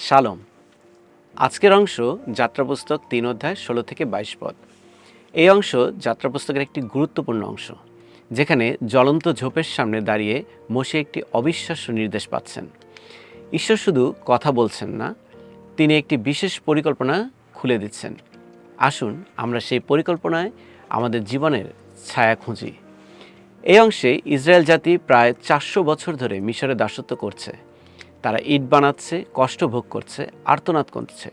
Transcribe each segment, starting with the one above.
শাሎም। আজকের অংশ যাত্রা পুস্তক ৩ অধ্যায় ১৬ থেকে ২২ পদ। এই অংশ যাত্রা পুস্তকের একটি গুরুত্বপূর্ণ অংশ, যেখানে জ্বলন্ত ঝোপের সামনে দাঁড়িয়ে মোশে একটি অবিশ্বাস্য নির্দেশ পাচ্ছেন। ঈশ্বর শুধু কথা বলছেন না, তিনি একটি বিশেষ পরিকল্পনা খুলে দিচ্ছেন। আসুন আমরা সেই পরিকল্পনায় আমাদের জীবনের ছায়া খুঁজি। এই অংশে ইসরায়েল জাতি প্রায় ৪০০ বছর ধরে মিশরে দাসত্ব করছে। তারা ইট বানাচ্ছে, কষ্ট ভোগ করছে, আর্তনাদ করছে,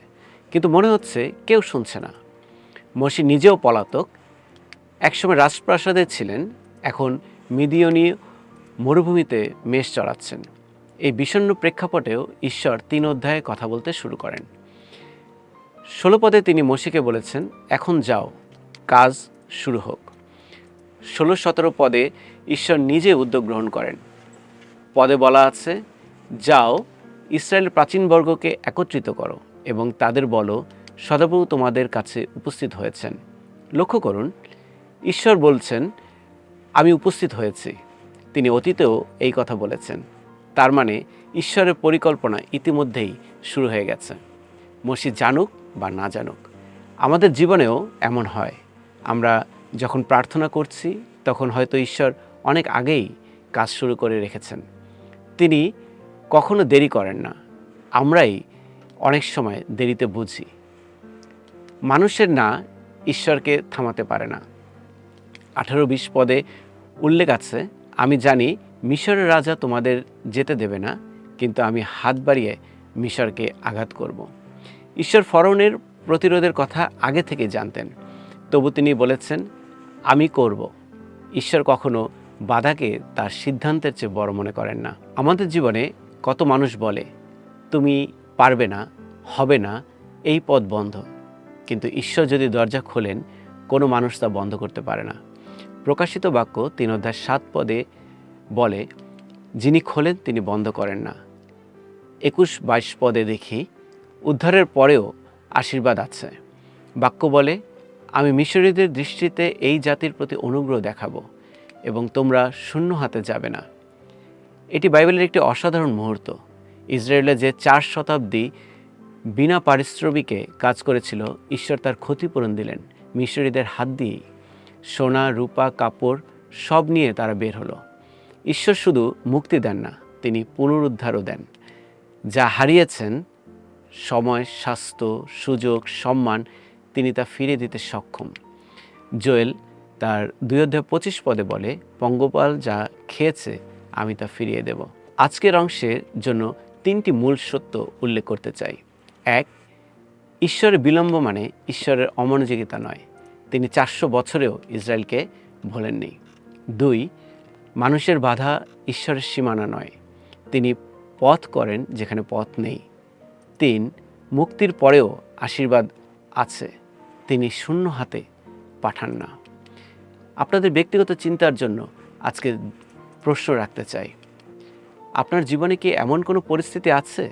কিন্তু মনে হচ্ছে কেউ শুনছে না। মোশে নিজেও পলাতক, একসময় রাজপ্রাসাদে ছিলেন, এখন মিদিয়নীয় মরুভূমিতে মেষ চড়াচ্ছেন। এই বিষণ্ণ প্রেক্ষাপটেও ঈশ্বর ৩ অধ্যায়ে কথা বলতে শুরু করেন। ১৬ পদে তিনি মোশেকে বলেছেন, এখন যাও, কাজ শুরু হোক। ১৬-১৭ পদে ঈশ্বর নিজে উদ্যোগ গ্রহণ করেন। পদে বলা আছে, যাও, ইসরায়েলের প্রাচীনবর্গকে একত্রিত করো এবং তাদের বলো, সদাপ্রভু তোমাদের কাছে উপস্থিত হয়েছেন। লক্ষ্য করুন, ঈশ্বর বলছেন, আমি উপস্থিত হয়েছি। তিনি অতীতেও এই কথা বলেছেন। তার মানে ঈশ্বরের পরিকল্পনা ইতিমধ্যেই শুরু হয়ে গেছে, মোশে জানুক বা না জানুক। আমাদের জীবনেও এমন হয়। আমরা যখন প্রার্থনা করছি, তখন হয়তো ঈশ্বর অনেক আগেই কাজ শুরু করে রেখেছেন। তিনি কখনো দেরি করেন না, আমরাই অনেক সময় দেরিতে বুঝি। মানুষের না ঈশ্বরকে থামাতে পারে না। ১৮-২০ পদে উল্লেখ আছে, আমি জানি মিশরের রাজা তোমাদের যেতে দেবে না, কিন্তু আমি হাত বাড়িয়ে মিশরকে আঘাত করব। ঈশ্বর ফরৌনের প্রতিরোধের কথা আগে থেকে জানতেন, তবু তিনি বলেছেন, আমি করব। ঈশ্বর কখনো বাধাকে তার সিদ্ধান্তের চেয়ে বড় মনে করেন না। আমাদের জীবনে কত মানুষ বলে, তুমি পারবে না, হবে না, এই পথ বন্ধ। কিন্তু ঈশ্বর যদি দরজা খোলেন, কোনো মানুষ তা বন্ধ করতে পারে না। প্রকাশিত বাক্য ৩ অধ্যায় ৭ পদে বলে, যিনি খোলেন তিনি বন্ধ করেন না। ২১-২২ পদে দেখি, উদ্ধারের পরেও আশীর্বাদ আছে। বাক্য বলে, আমি মিশরীয়দের দৃষ্টিতে এই জাতির প্রতি অনুগ্রহ দেখাবো এবং তোমরা শূন্য হাতে যাবে না। এটি বাইবেলের একটি অসাধারণ মুহূর্ত। ইসরায়েলে যে ৪ শতাব্দী বিনা পারিশ্রমিকে কাজ করেছিল, ঈশ্বর তার ক্ষতিপূরণ দিলেন মিশরীয়দের হাত দিয়েই। সোনা, রূপা, কাপড় সব নিয়ে তারা বের হলো। ঈশ্বর শুধু মুক্তি দেন না, তিনি পুনরুদ্ধারও দেন। যা হারিয়েছেন, সময়, স্বাস্থ্য, সুযোগ, সম্মান, তিনি তা ফিরিয়ে দিতে সক্ষম। জোয়েল তার ২ অধ্যায় ২৫ পদে বলে, পঙ্গপাল যা খেয়েছে আমি তা ফিরিয়ে দেব। আজকের অংশের জন্য ৩টি মূল সত্য উল্লেখ করতে চাই। ১, ঈশ্বরের বিলম্ব মানে ঈশ্বরের অমনোযোগিতা নয়। তিনি ৪০০ বছরেও ইসরায়েলকে ভোলেননি। ২, মানুষের বাধা ঈশ্বরের সীমানা নয়, তিনি পথ করেন যেখানে পথ নেই। ৩, মুক্তির পরেও আশীর্বাদ আছে, তিনি শূন্য হাতে পাঠান না। আপনাদের ব্যক্তিগত চিন্তার জন্য আজকে প্রশ্ন রাখতে চাই, আপনার জীবনে কি এমন কোনো পরিস্থিতি আছে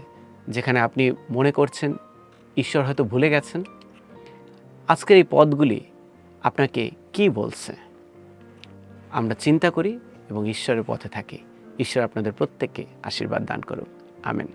যেখানে আপনি মনে করছেন ঈশ্বর হয়তো ভুলে গেছেন? আজকের এই পদগুলি আপনাকে কি বলছে? আমরা চিন্তা করি এবং ঈশ্বরের পথে থাকি। ঈশ্বর আপনাদের প্রত্যেককে আশীর্বাদ দান করুন। আমেন।